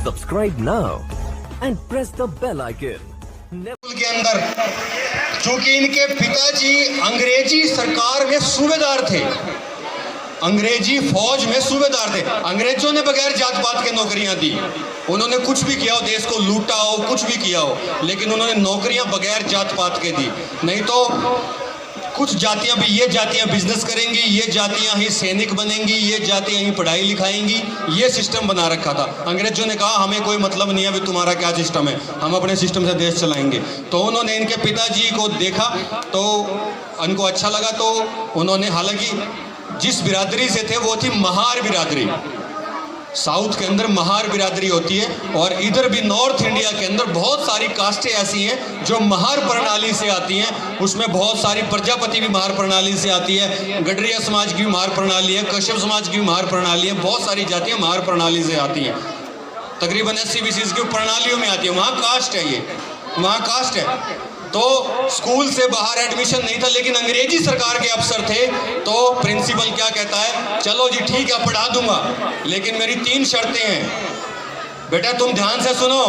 Subscribe now and press the bell icon. के अंदर चूंकि इनके पिताजी अंग्रेजी सरकार में सूबेदार थे, अंग्रेजी फौज में सूबेदार थे। अंग्रेजों ने बगैर जात पात के नौकरियां दी, उन्होंने कुछ भी किया हो, देश को लूटा हो, कुछ भी किया हो, लेकिन उन्होंने नौकरियां बगैर जात पात के दी। नहीं तो कुछ जातियां भी, ये जातियां बिजनेस करेंगी, ये जातियां ही सैनिक बनेंगी, ये जातियां ही पढ़ाई लिखाएंगी, ये सिस्टम बना रखा था। अंग्रेजों ने कहा हमें कोई मतलब नहीं है अभी तुम्हारा क्या सिस्टम है, हम अपने सिस्टम से देश चलाएंगे। तो उन्होंने इनके पिताजी को देखा तो उनको अच्छा लगा, तो उन्होंने, हालांकि जिस बिरादरी से थे वो थी महार बिरादरी। साउथ के अंदर महार बिरादरी होती है, और इधर भी नॉर्थ इंडिया के अंदर बहुत सारी कास्टें ऐसी हैं जो महार प्रणाली से आती हैं। उसमें बहुत सारी प्रजापति भी महार प्रणाली से आती है, गडरिया समाज की भी महार प्रणाली है, कश्यप समाज की भी महार प्रणाली है, बहुत सारी जातियां महार प्रणाली से आती हैं। तकरीबन 80-20 की प्रणालियों में आती है। वहाँ कास्ट है, ये वहाँ कास्ट है। तो स्कूल से बाहर एडमिशन नहीं था, लेकिन अंग्रेजी सरकार के अफसर थे। तो प्रिंसिपल क्या कहता है, चलो जी ठीक है पढ़ा दूंगा, लेकिन मेरी 3 शर्तें हैं। बेटा तुम ध्यान से सुनो,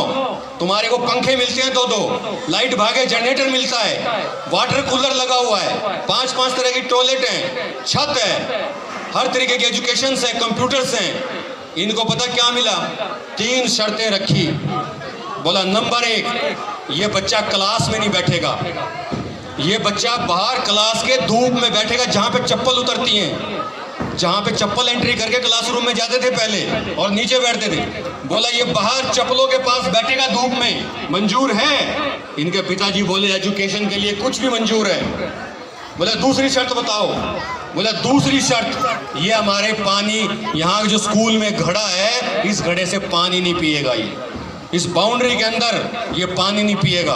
तुम्हारे को पंखे मिलते हैं 2-2, लाइट भागे जनरेटर मिलता है, वाटर कूलर लगा हुआ है, 5-5 तरह की टॉयलेट है, छत है, हर तरीके की एजुकेशन है, कंप्यूटर्स हैं। इनको पता क्या मिला, 3 शर्तें रखी। बोला नंबर 1, ये बच्चा क्लास में नहीं बैठेगा, ये बच्चा बाहर क्लास के धूप में बैठेगा, जहाँ पे चप्पल उतरती हैं, जहाँ पे चप्पल एंट्री करके क्लासरूम में जाते थे पहले और नीचे बैठते थे। बोला ये बाहर चप्पलों के पास बैठेगा धूप में, मंजूर है? इनके पिताजी बोले एजुकेशन के लिए कुछ भी मंजूर है। बोले दूसरी शर्त बताओ। बोले दूसरी शर्त, ये हमारे पानी, यहाँ जो स्कूल में घड़ा है, इस घड़े से पानी नहीं पिएगा, ये इस बाउंड्री के अंदर ये पानी नहीं पिएगा।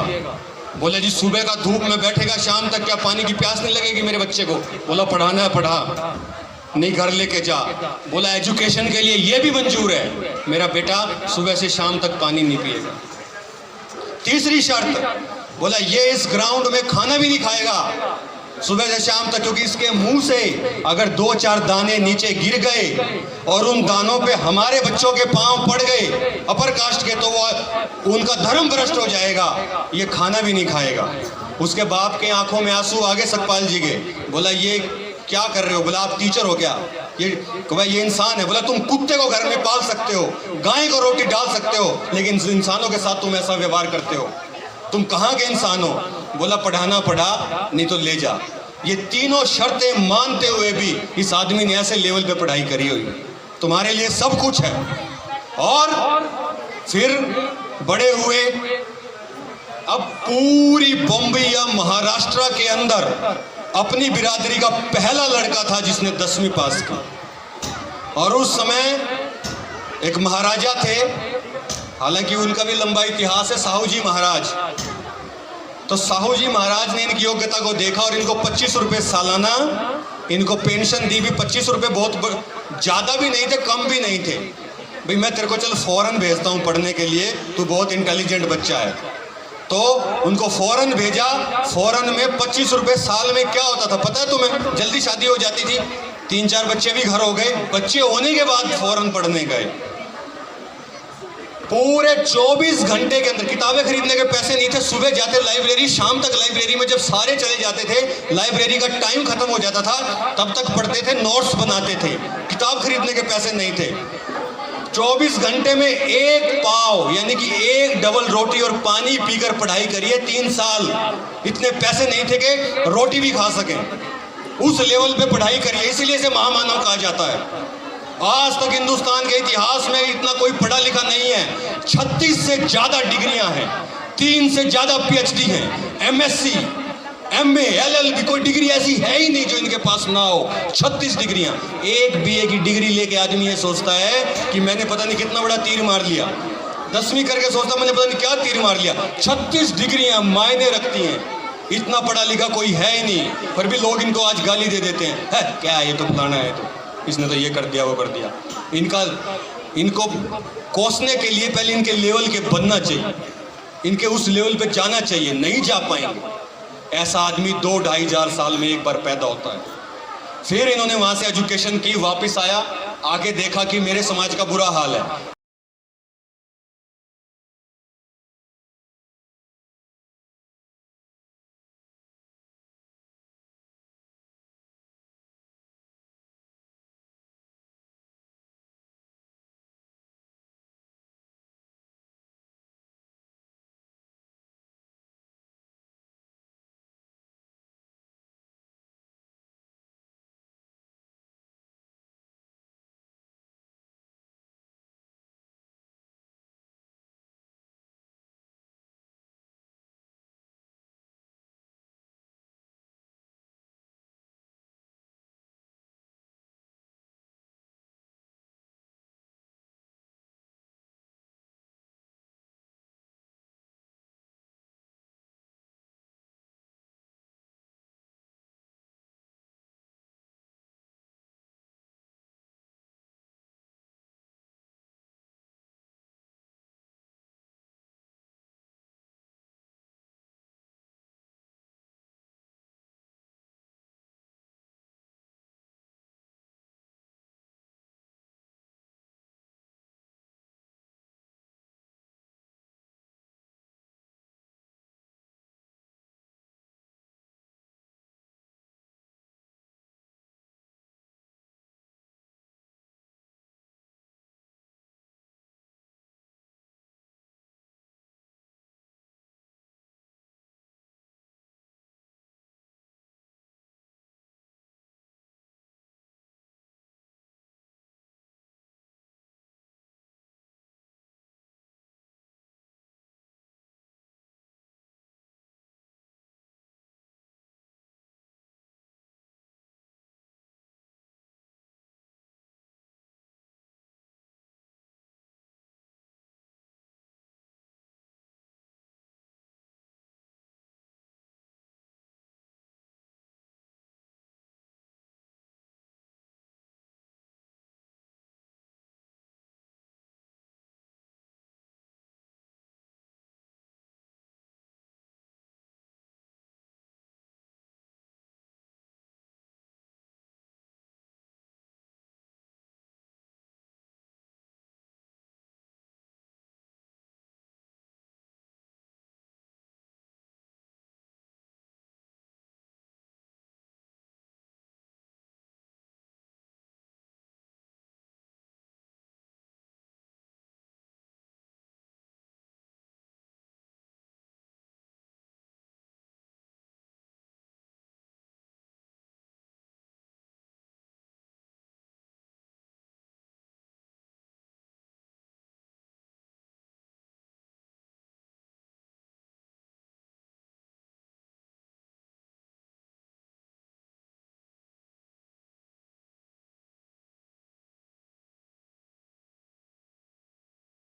बोले जी सुबह का धूप में बैठेगा, शाम तक क्या पानी की प्यास नहीं लगेगी मेरे बच्चे को? बोला पढ़ाना है पढ़ा, नहीं घर लेके जा। बोला एजुकेशन के लिए ये भी मंजूर है, मेरा बेटा सुबह से शाम तक पानी नहीं पिएगा। तीसरी शर्त, बोला ये इस ग्राउंड में खाना भी नहीं खाएगा सुबह से शाम तक, क्योंकि इसके मुंह से अगर 2-4 दाने नीचे गिर गए और उन दानों पे हमारे बच्चों के पांव पड़ गए अपर कास्ट के, तो वो उनका धर्म भ्रष्ट हो जाएगा, ये खाना भी नहीं खाएगा। उसके बाप के आंखों में आंसू आ गए सतपाल जी के। बोला ये क्या कर रहे हो? बोला आप टीचर हो क्या? ये इंसान है। बोला तुम कुत्ते को घर में पाल सकते हो, गाय को रोटी डाल सकते हो, लेकिन इंसानों के साथ तुम ऐसा व्यवहार करते हो, तुम कहाँ के इंसान हो? बोला पढ़ाना पढ़ा, नहीं तो ले जा। ये तीनों शर्तें मानते हुए भी इस आदमी ने ऐसे लेवल पे पढ़ाई करी हुई, तुम्हारे लिए सब कुछ है। और फिर बड़े हुए, अब पूरी बॉम्बे या महाराष्ट्र के अंदर अपनी बिरादरी का पहला लड़का था जिसने 10वीं पास की। और उस समय एक महाराजा थे, हालांकि उनका भी लंबा इतिहास है, साहू जी महाराज। तो साहू जी महाराज ने इनकी योग्यता को देखा और इनको 25 रुपये सालाना इनको पेंशन दी भी। 25 रुपये बहुत ज़्यादा भी नहीं थे, कम भी नहीं थे। भाई मैं तेरे को चल फौरन भेजता हूँ पढ़ने के लिए, तू बहुत इंटेलिजेंट बच्चा है। तो उनको फौरन भेजा। फौरन में 25 रुपये साल में क्या होता था पता है तुम्हें? जल्दी शादी हो जाती थी, 3-4 बच्चे भी घर हो गए। बच्चे होने के बाद फौरन पढ़ने गए। पूरे 24 घंटे के अंदर किताबें खरीदने के पैसे नहीं थे। सुबह जाते लाइब्रेरी, शाम तक लाइब्रेरी में जब सारे चले जाते थे, लाइब्रेरी का टाइम खत्म हो जाता था, तब तक पढ़ते थे, नोट्स बनाते थे, किताब खरीदने के पैसे नहीं थे। 24 घंटे में 1 पाव यानी कि 1 डबल रोटी और पानी पीकर पढ़ाई करिए 3 साल। इतने पैसे नहीं थे कि रोटी भी खा सकें, उस लेवल पे पढ़ाई करिए, इसलिए इसे महामानव कहा जाता है। आज तक हिंदुस्तान के इतिहास में इतना कोई पढ़ा लिखा नहीं है। 36 से ज़्यादा डिग्रियां हैं, 3 से ज़्यादा PhD हैं, MSc, MA, LLB, कोई डिग्री ऐसी है ही नहीं जो इनके पास ना हो। 36 डिग्रियां। एक BA की डिग्री लेके आदमी ये सोचता है कि मैंने पता नहीं कितना बड़ा तीर मार लिया। 10वीं करके सोचता मैंने पता नहीं क्या तीर मार लिया। 36 डिग्रियां मायने रखती हैं। इतना पढ़ा लिखा कोई है ही नहीं, फिर भी लोग इनको आज गाली दे देते हैं, है क्या है ये तो फलाना है, तो इसने तो ये कर दिया वो कर दिया। इनको कोसने के लिए पहले इनके लेवल के बनना चाहिए, इनके उस लेवल पे जाना चाहिए, नहीं जा पाएंगे। ऐसा आदमी 2-2.5 हजार साल में एक बार पैदा होता है। फिर इन्होंने वहाँ से एजुकेशन की, वापस आया, आगे देखा कि मेरे समाज का बुरा हाल है।